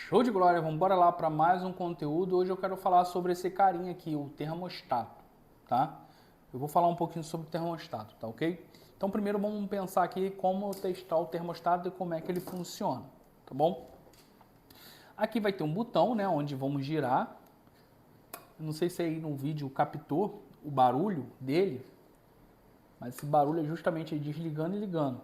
Show de glória, vamos embora lá para mais um conteúdo. Hoje eu quero falar sobre esse carinha aqui, o termostato, tá? Eu vou falar um pouquinho sobre o termostato, tá ok? Então primeiro vamos pensar aqui como testar o termostato e como é que ele funciona, tá bom? Aqui vai ter um botão, né, onde vamos girar. Não sei se aí no vídeo captou o barulho dele, mas esse barulho é justamente desligando e ligando.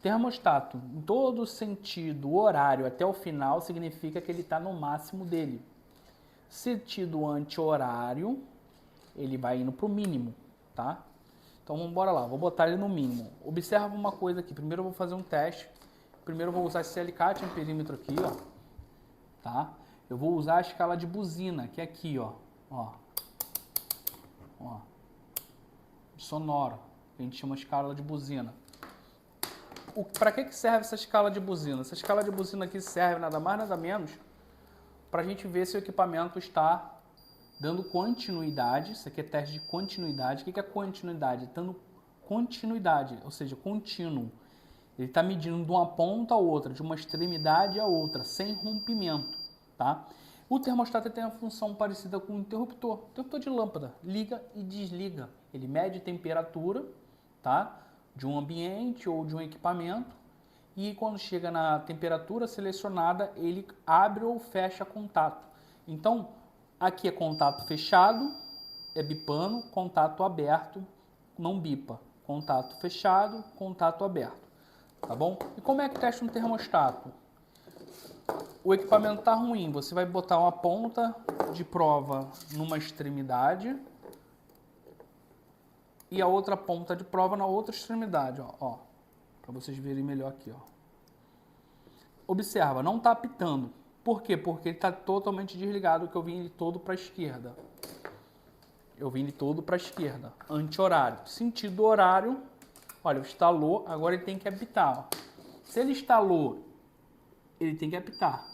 Termostato, em todo sentido, horário até o final, significa que ele está no máximo dele. Sentido anti-horário, ele vai indo para o mínimo, tá? Então vamos embora lá, vou botar ele no mínimo. Observa uma coisa aqui, primeiro eu vou fazer um teste. Primeiro eu vou usar esse alicate em perímetro aqui, ó. Tá? Eu vou usar a escala de buzina, que é aqui, ó. Ó. Sonoro, que a gente chama de escala de buzina. Para que serve essa escala de buzina? Essa escala de buzina aqui serve nada mais nada menos para a gente ver se o equipamento está dando continuidade. Isso aqui é teste de continuidade. O que é continuidade? Dando continuidade, ou seja, contínuo. Ele está medindo de uma ponta a outra, de uma extremidade a outra, sem rompimento, tá? O termostato tem uma função parecida com o interruptor de lâmpada, liga e desliga. Ele mede temperatura, tá? De um ambiente ou de um equipamento, e quando chega na temperatura selecionada, ele abre ou fecha contato. Então, aqui é contato fechado, é bipando, contato aberto, não bipa. Contato fechado, contato aberto. Tá bom? E como é que testa um termostato? O equipamento está ruim, você vai botar uma ponta de prova numa extremidade e a outra ponta de prova na outra extremidade, ó, para vocês verem melhor aqui, ó. Observa, não está apitando. Por quê? Porque ele está totalmente desligado, que eu vim ele todo para a esquerda. Eu vim ele todo para a esquerda, anti-horário. Sentido horário, olha, instalou, agora ele tem que apitar, ó. Se ele instalou, ele tem que apitar.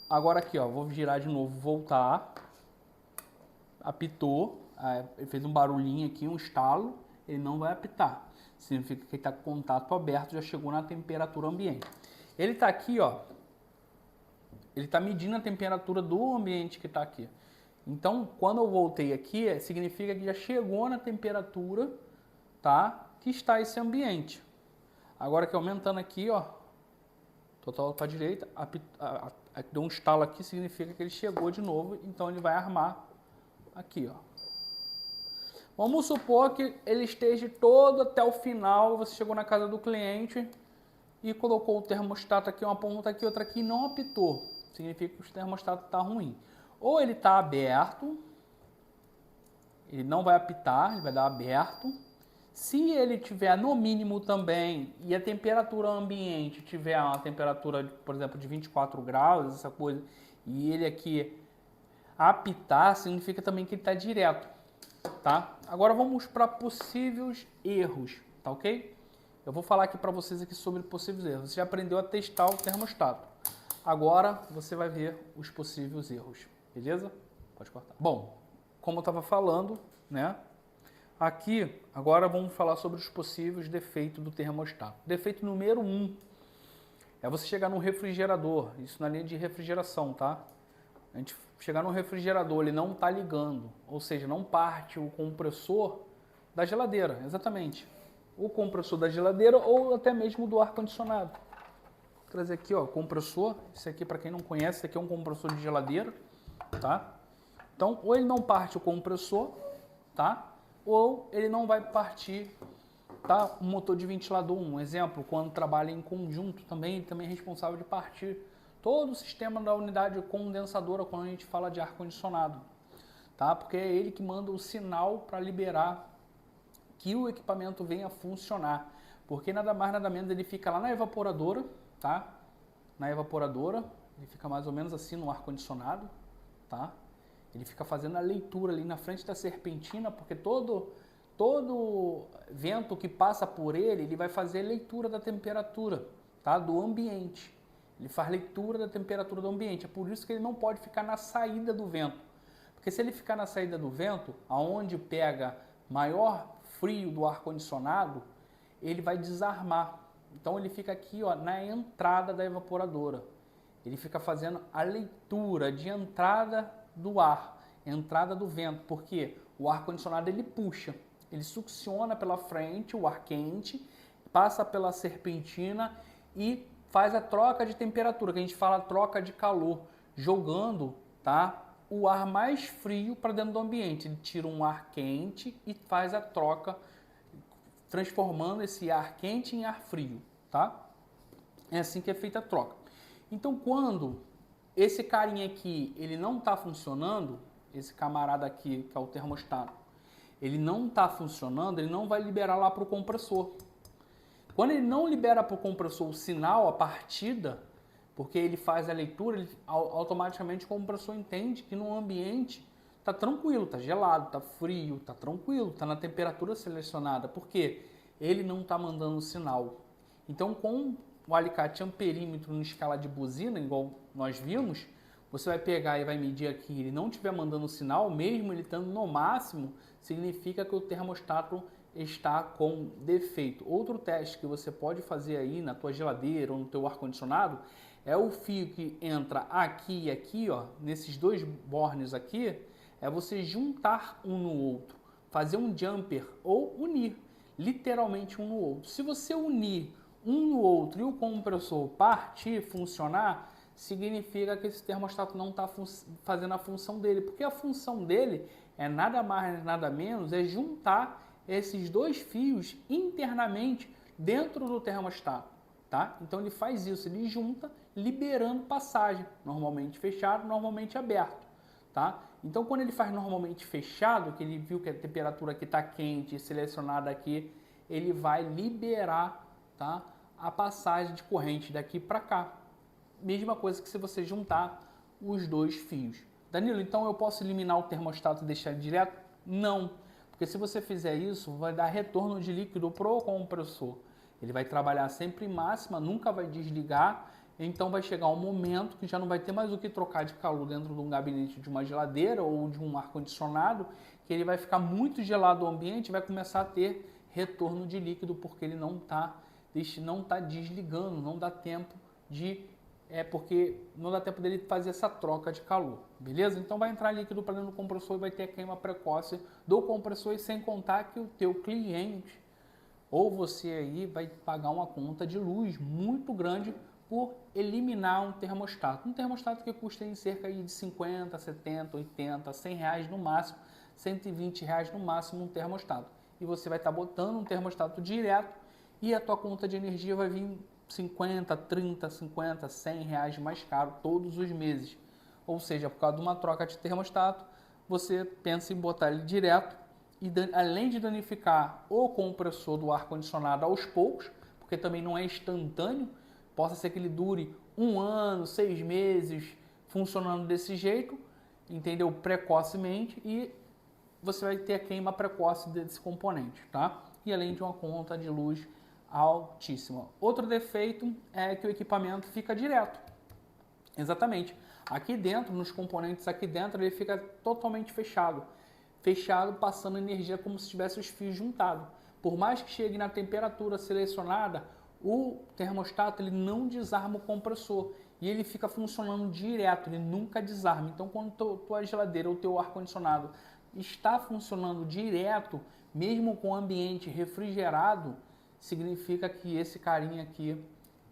Agora aqui, ó, vou girar de novo, voltar. Apitou, ele fez um barulhinho aqui, um estalo, ele não vai apitar. Significa que ele está com contato aberto, já chegou na temperatura ambiente. Ele está aqui, ó, ele está medindo a temperatura do ambiente que está aqui. Então, quando eu voltei aqui, significa que já chegou na temperatura, tá, que está esse ambiente. Agora que aumentando aqui, ó, total para a direita, deu um estalo aqui, significa que ele chegou de novo, então ele vai armar aqui, ó. Vamos supor que ele esteja todo até o final, você chegou na casa do cliente e colocou o termostato aqui, uma ponta aqui, outra aqui, e não apitou. Significa que o termostato está ruim. Ou ele está aberto, ele não vai apitar, ele vai dar aberto. Se ele tiver no mínimo também e a temperatura ambiente tiver uma temperatura, por exemplo, de 24 graus, essa coisa, e ele aqui apitar, significa também que ele está direto, tá? Agora vamos para possíveis erros, tá ok? Eu vou falar aqui para vocês aqui sobre possíveis erros. Você já aprendeu a testar o termostato. Agora você vai ver os possíveis erros, beleza? Pode cortar. Bom, como eu estava falando, né? Aqui, agora vamos falar sobre os possíveis defeitos do termostato. Defeito número 1 é você chegar num refrigerador, isso na linha de refrigeração, tá? A gente chegar num refrigerador, ele não está ligando, ou seja, não parte o compressor da geladeira, exatamente. O compressor da geladeira ou até mesmo do ar-condicionado. Vou trazer aqui, ó, compressor. Esse aqui, para quem não conhece, esse aqui é um compressor de geladeira, tá? Então, ou ele não parte o compressor, tá? Ou ele não vai partir, tá? Um motor de ventilador, um exemplo, quando trabalha em conjunto também, ele também é responsável de partir todo o sistema da unidade condensadora quando a gente fala de ar-condicionado, tá? Porque é ele que manda o sinal para liberar que o equipamento venha funcionar, porque nada mais nada menos ele fica lá na evaporadora, tá? Na evaporadora, ele fica mais ou menos assim no ar-condicionado, tá? Ele fica fazendo a leitura ali na frente da serpentina, porque todo vento que passa por ele, ele vai fazer a leitura da temperatura, tá? Do ambiente. Ele faz leitura da temperatura do ambiente. É por isso que ele não pode ficar na saída do vento. Porque se ele ficar na saída do vento, aonde pega maior frio do ar-condicionado, ele vai desarmar. Então ele fica aqui, ó, na entrada da evaporadora. ele fica fazendo a leitura de entrada do ar, entrada do vento, porque o ar-condicionado ele puxa, ele succiona pela frente o ar quente, passa pela serpentina e faz a troca de temperatura, que a gente fala troca de calor, jogando, tá, o ar mais frio para dentro do ambiente. Ele tira um ar quente e faz a troca, transformando esse ar quente em ar frio, tá? É assim que é feita a troca. Então, quando esse carinha aqui, ele não está funcionando, esse camarada aqui, que é o termostato, ele não está funcionando, ele não vai liberar lá para o compressor. Quando ele não libera para o compressor o sinal, a partida, porque ele faz a leitura, ele, automaticamente o compressor entende que no ambiente está tranquilo, está gelado, está frio, está tranquilo, está na temperatura selecionada, porque ele não está mandando sinal. Então, com o alicate amperímetro em escala de buzina, igual nós vimos, você vai pegar e vai medir aqui, ele não estiver mandando sinal, mesmo ele estando no máximo, significa que o termostato está com defeito. Outro teste que você pode fazer aí na tua geladeira ou no teu ar-condicionado é o fio que entra aqui e aqui, ó, nesses dois bornes aqui, é você juntar um no outro, fazer um jumper ou unir, literalmente um no outro. Se você unir um no outro e o compressor partir, funcionar, significa que esse termostato não está fazendo a função dele, porque a função dele é nada mais, nada menos, é juntar esses dois fios internamente dentro do termostato, tá? Então ele faz isso, ele junta, liberando passagem, normalmente fechado, normalmente aberto, tá? Então quando ele faz normalmente fechado, que ele viu que a temperatura aqui está quente, selecionada aqui, ele vai liberar, tá, a passagem de corrente daqui para cá. Mesma coisa que se você juntar os dois fios. Danilo, então eu posso eliminar o termostato e deixar ele direto? Não, porque se você fizer isso, vai dar retorno de líquido pro compressor. Ele vai trabalhar sempre em máxima, nunca vai desligar, então vai chegar um momento que já não vai ter mais o que trocar de calor dentro de um gabinete de uma geladeira ou de um ar-condicionado, que ele vai ficar muito gelado o ambiente e vai começar a ter retorno de líquido, porque ele não está desligando, não dá tempo de... porque não dá tempo dele fazer essa troca de calor, beleza? Então vai entrar líquido para dentro do compressor e vai ter a queima precoce do compressor, e sem contar que o teu cliente ou você aí vai pagar uma conta de luz muito grande por eliminar um termostato. Um termostato que custa em cerca de 50, 70, 80, 100 reais no máximo, 120 reais no máximo um termostato. E você vai estar botando um termostato direto e a tua conta de energia vai vir 50, 30, 50, 100 reais mais caro todos os meses. Ou seja, por causa de uma troca de termostato, você pensa em botar ele direto e, além de danificar o compressor do ar-condicionado aos poucos, porque também não é instantâneo, possa ser que ele dure 1 ano, 6 meses funcionando desse jeito, entendeu? Precocemente, e você vai ter a queima precoce desse componente, tá? E além de uma conta de luz altíssima. Outro defeito é que o equipamento fica direto. Exatamente. Aqui dentro, nos componentes aqui dentro, ele fica totalmente fechado. Fechado, passando energia como se tivesse os fios juntados. Por mais que chegue na temperatura selecionada, o termostato ele não desarma o compressor. E ele fica funcionando direto, ele nunca desarma. Então, quando tua geladeira ou teu ar-condicionado está funcionando direto, mesmo com o ambiente refrigerado, significa que esse carinha aqui,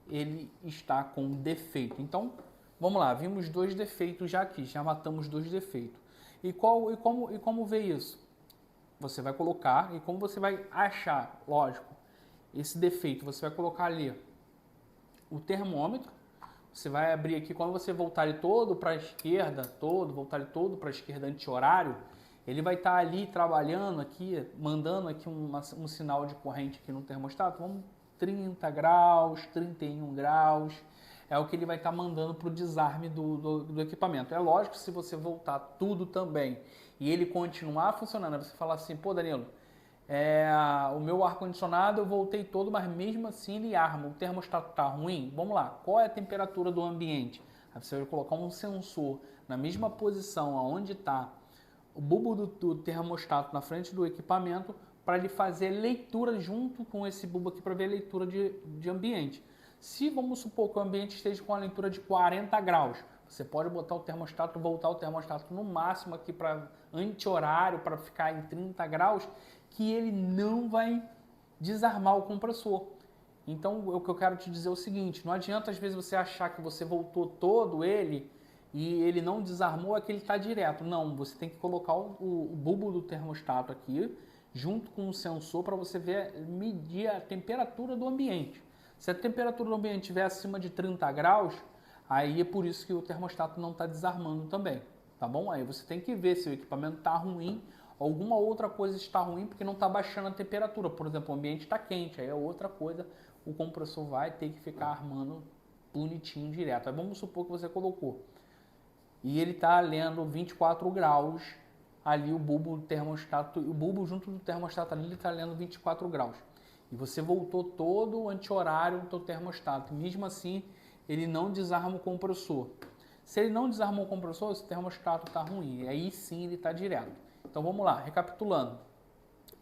ele está com defeito. Então, vamos lá, vimos 2 defeitos já aqui, já matamos 2 defeitos. E como ver isso? Você vai colocar, e como você vai achar, lógico, esse defeito, você vai colocar ali o termômetro, você vai abrir aqui, quando você voltar ele todo para a esquerda, voltar ele todo para a esquerda anti-horário, ele vai estar ali trabalhando aqui, mandando aqui um sinal de corrente aqui no termostato, vamos 30 graus, 31 graus, é o que ele vai estar mandando para o desarme do equipamento. É lógico que se você voltar tudo também e ele continuar funcionando, você falar assim, pô Danilo, o meu ar-condicionado eu voltei todo, mas mesmo assim ele arma, o termostato está ruim, vamos lá, qual é a temperatura do ambiente? Aí você vai colocar um sensor na mesma posição onde está o bulbo do termostato na frente do equipamento para ele fazer leitura junto com esse bulbo aqui para ver a leitura de ambiente. Se vamos supor que o ambiente esteja com a leitura de 40 graus, você pode botar o termostato, voltar o termostato no máximo aqui para anti-horário, para ficar em 30 graus, que ele não vai desarmar o compressor. Então, o que eu quero te dizer é o seguinte, não adianta às vezes você achar que você voltou todo ele e ele não desarmou, é que ele está direto. Não, você tem que colocar o bulbo do termostato aqui, junto com o sensor, para você medir a temperatura do ambiente. Se a temperatura do ambiente estiver acima de 30 graus, aí é por isso que o termostato não está desarmando também, tá bom? Aí você tem que ver se o equipamento está ruim, alguma outra coisa está ruim porque não está baixando a temperatura. Por exemplo, o ambiente está quente, aí é outra coisa, o compressor vai ter que ficar armando bonitinho direto. Aí vamos supor que você colocou e ele está lendo 24 graus, ali o bulbo do termostato, o bulbo junto do termostato ali está lendo 24 graus. E você voltou todo o anti-horário do teu termostato. Mesmo assim, ele não desarma o compressor. Se ele não desarmou o compressor, esse termostato está ruim. E aí sim ele está direto. Então vamos lá, recapitulando.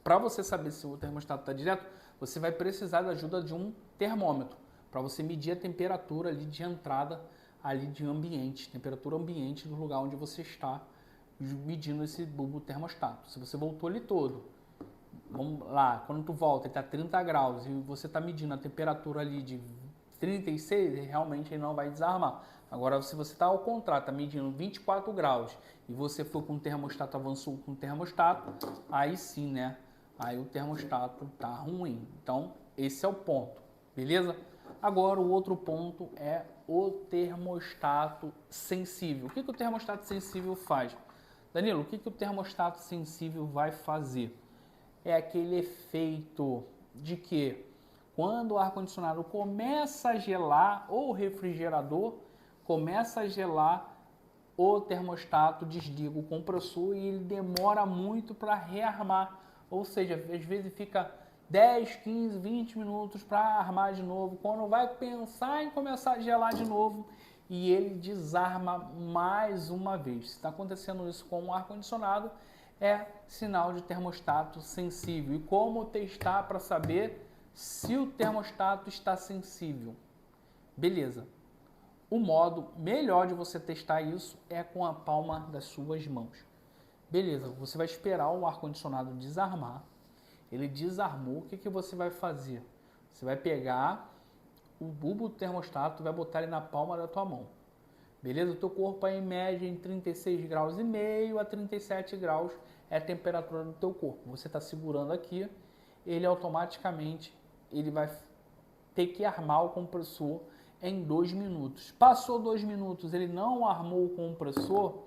Para você saber se o termostato está direto, você vai precisar da ajuda de um termômetro. Para você medir a temperatura ali de entrada ali de ambiente, temperatura ambiente do lugar onde você está medindo esse bulbo termostato. Se você voltou ele todo, vamos lá, quando tu volta ele está 30 graus e você está medindo a temperatura ali de 36, realmente ele não vai desarmar. Agora, se você está ao contrário, está medindo 24 graus e você for com o termostato, avançou com o termostato, aí sim, né? Aí o termostato está ruim. Então, esse é o ponto, beleza? Agora, o outro ponto é o termostato sensível. O que o termostato sensível faz? Danilo, o que o termostato sensível vai fazer? É aquele efeito de que quando o ar-condicionado começa a gelar, ou o refrigerador começa a gelar, o termostato desliga o compressor e ele demora muito para rearmar. Ou seja, às vezes fica 10, 15, 20 minutos para armar de novo. Quando vai pensar em começar a gelar de novo, e ele desarma mais uma vez. Se está acontecendo isso com o ar-condicionado, é sinal de termostato sensível. E como testar para saber se o termostato está sensível? Beleza. O modo melhor de você testar isso é com a palma das suas mãos. Beleza, você vai esperar o ar-condicionado desarmar. Ele desarmou, o que você vai fazer? Você vai pegar o bulbo do termostato e vai botar ele na palma da tua mão. Beleza? O teu corpo é em média em 36 graus e meio a 37 graus é a temperatura do teu corpo. Você está segurando aqui, ele automaticamente ele vai ter que armar o compressor em 2 minutos. Passou 2 minutos, ele não armou o compressor,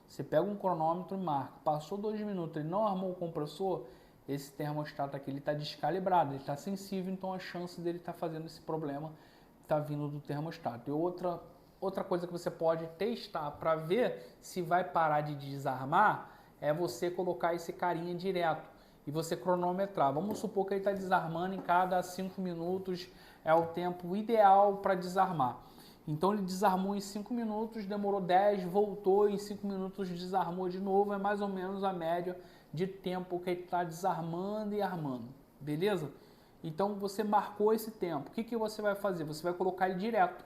você pega um cronômetro e marca. Passou 2 minutos, ele não armou o compressor, esse termostato aqui está descalibrado, ele está sensível, então a chance dele estar fazendo esse problema está vindo do termostato. E outra coisa que você pode testar para ver se vai parar de desarmar é você colocar esse carinha direto e você cronometrar. Vamos supor que ele está desarmando em cada 5 minutos, é o tempo ideal para desarmar. Então ele desarmou em 5 minutos, demorou 10, voltou, em 5 minutos desarmou de novo, é mais ou menos a média de tempo que ele está desarmando e armando, beleza? Então você marcou esse tempo, o que você vai fazer? Você vai colocar ele direto.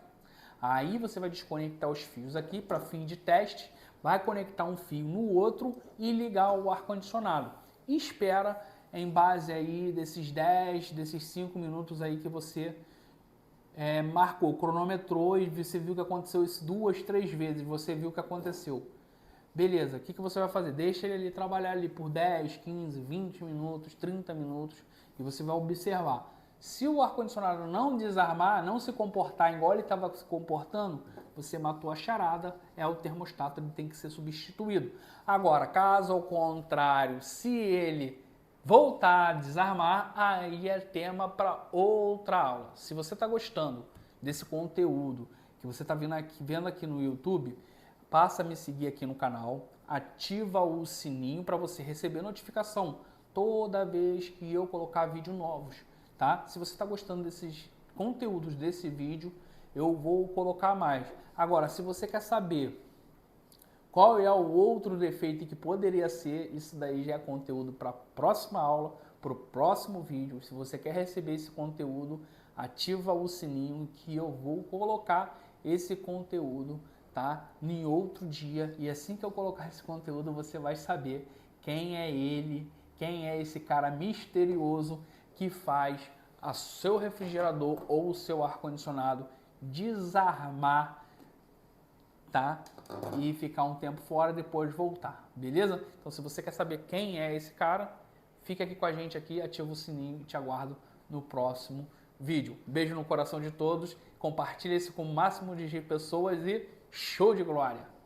Aí você vai desconectar os fios aqui para fim de teste, vai conectar um fio no outro e ligar o ar-condicionado. E espera em base aí desses 10, desses 5 minutos aí que você marcou, cronometrou e você viu que aconteceu isso 2, 3 vezes, você viu que aconteceu. Beleza, o que você vai fazer? Deixa ele ali trabalhar ali por 10, 15, 20 minutos, 30 minutos e você vai observar. Se o ar-condicionado não desarmar, não se comportar igual ele estava se comportando, você matou a charada, é o termostato, ele tem que ser substituído. Agora, caso ao contrário, se ele voltar a desarmar, aí é tema para outra aula. Se você está gostando desse conteúdo que você está vendo aqui no YouTube, passa a me seguir aqui no canal, ativa o sininho para você receber notificação toda vez que eu colocar vídeos novos, tá? Se você está gostando desses conteúdos desse vídeo, eu vou colocar mais. Agora, se você quer saber qual é o outro defeito que poderia ser, isso daí já é conteúdo para a próxima aula, para o próximo vídeo. Se você quer receber esse conteúdo, ativa o sininho que eu vou colocar esse conteúdo, tá? Em outro dia, e assim que eu colocar esse conteúdo, você vai saber quem é ele, quem é esse cara misterioso que faz a seu refrigerador ou o seu ar-condicionado desarmar, tá? E ficar um tempo fora, depois voltar, beleza? Então, se você quer saber quem é esse cara, fica aqui com a gente aqui, ativa o sininho e te aguardo no próximo vídeo. Beijo no coração de todos, compartilhe esse com o máximo de pessoas e show de glória!